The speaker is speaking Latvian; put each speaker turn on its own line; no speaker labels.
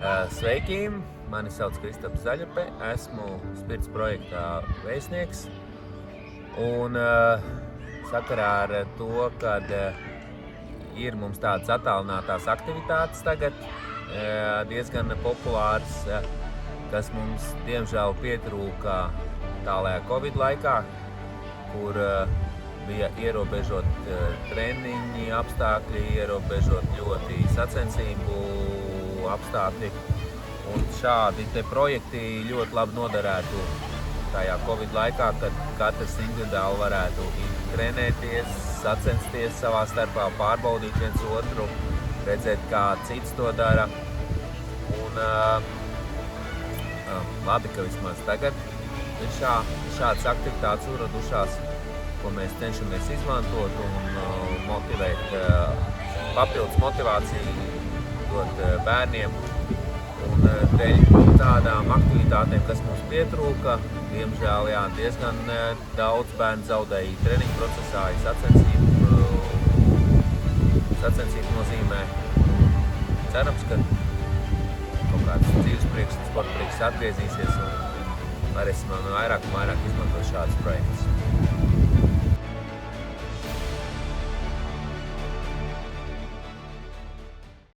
Sveiki! Mani sauc Kristaps Zaļupe, esmu Spirts projektā vēstnieks. Un sakarā ar to, kad ir mums tādas attālinātās aktivitātes tagad, diezgan populāras, kas mums diemžēl pietrūka tālajā Covid laikā, kur bija ierobežot treniņi apstākļi, ierobežot ļoti sacensību apstākļi. Un šādi te projekti ļoti labi noderētu tajā Covid laikā, kad katrs individuāli varētu trenēties, sacensties savā starpā, pārbaudīt viens otru, redzēt, kā cits to dara. Un labi, ka vismaz tagad ir šādas aktivitātes uradušās, ko mēs cenšamies izmantot un motivēt, papildus motivāciju dot bērniem. Un dēļ tādām aktivitātēm, kas mums pietrūka, diemžēl diezgan daudz bērnu zaudēja treniņu procesā, sacensību nozīmē. Cerams, ka kaut kāds dzīves prieks un sporta prieks atgriezīsies un varēsim vairāk un vairāk izmantot šādus projektus.